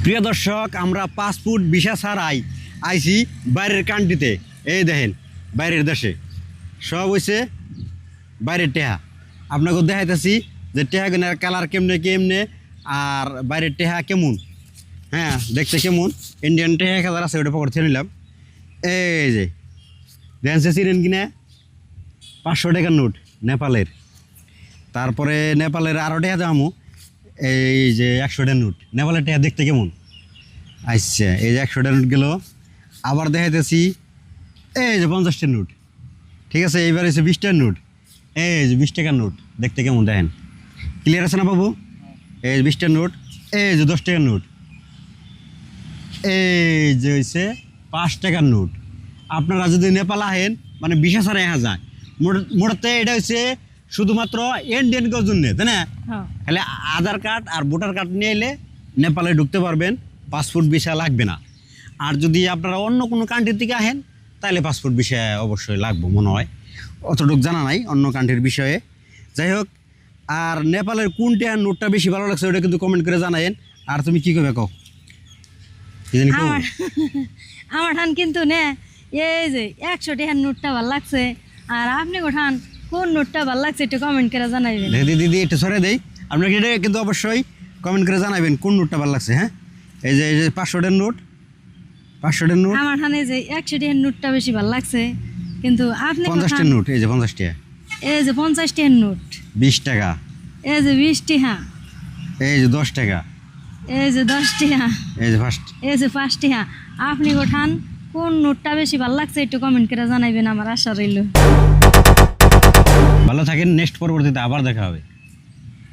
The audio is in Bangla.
প্রিয় দর্শক, আমরা পাসপোর্ট ভিসা ছাড়াই আইছি বাইরের কান্ট্রিতে। এই দেখেন বাইরের দেশে সব হয়েছে বাইরের টেহা। আপনাকে দেখাইতেছি যে টেহা কেনার কালার কেমনে কেমনে আর বাইরের টেহা কেমন। হ্যাঁ, দেখতে কেমন। ইন্ডিয়ান টেহা 1000 আছে, ওটা পকেট ছেড়ে নিলাম। এই যে দেখেন সে চিনেন কিনা 500 টাকার নোট নেপালের। তারপরে নেপালের আরও টেহা দামও এই যে 100 টাকার নোট। নেপালের টেহা দেখতে কেমন। আচ্ছা, এই যে 100 টাকার নোট গেল। আবার দেখাইতেছি এই যে 50 টাকার নোট। ঠিক আছে, এইবার হচ্ছে 20 টাকার নোট। এই যে 20 টাকার নোট দেখতে কেমন দেখেন। ক্লিয়ার আছে না বাবু? এই যে 20 টাকার নোট। এই যে 10 টাকার নোট। এই যে হচ্ছে 5 টাকার নোট। আপনারা যদি নেপাল আহেন মানে ভিসা ছাড়া আসা যায়। মোটাতে এটা হচ্ছে শুধুমাত্র ইন্ডিয়ানদের জন্য, তাই না? তাহলে আধার কার্ড আর ভোটার কার্ড নিয়ে এলে নেপালে ঢুকতে পারবেন, পাসপোর্ট ভিসা লাগবে না। আর যদি আপনারা অন্য কোনো কান্ট্রি থেকে আহেন তাহলে পাসপোর্ট ভিসা অবশ্যই লাগবে মনে হয়, অতটুকু জানা নাই অন্য কান্ট্রির বিষয়ে। যাই হোক, আর নেপালের কোনটা নোটটা বেশি ভালো লাগছে ওটা কিন্তু কমেন্ট করে জানায়েন। আর তুমি কী করবে কও? আমার ঠান কিন্তু নে এই যে 100 টাকার নোটটা ভালো লাগছে। আর আপনি কোঠান কোন নোটটা ভালো লাগছে একটু কমেন্ট করে জানাবেন। দিদি একটু সরে দেই, আপনাকে এটা কিন্তু অবশ্যই কমেন্ট করে জানাবেন কোন নোটটা ভালো লাগছে। হ্যাঁ, এই যে 500 টাকার নোট, 500 টাকার নোট। আমার ঠানে যে 100 টাকার নোটটা বেশি ভালো লাগছে, কিন্তু আপনি 50 টাকার নোট। এই যে 50 টাকা। এই যে 50 টাকার নোট। 20 টাকা। এই যে 20 টাকা। এই যে 10 টাকা। এই যে 10 টাকা। এই যে ফার্স্ট। এই যে 5 টাকা। আপনি কোঠান কোন নোটটা বেশি ভালো লাগছে একটু কমেন্ট করে জানাবেন, আমার আশা রইল। ভালো থাকেন, নেক্সট পরবর্তীতে আবার দেখা হবে।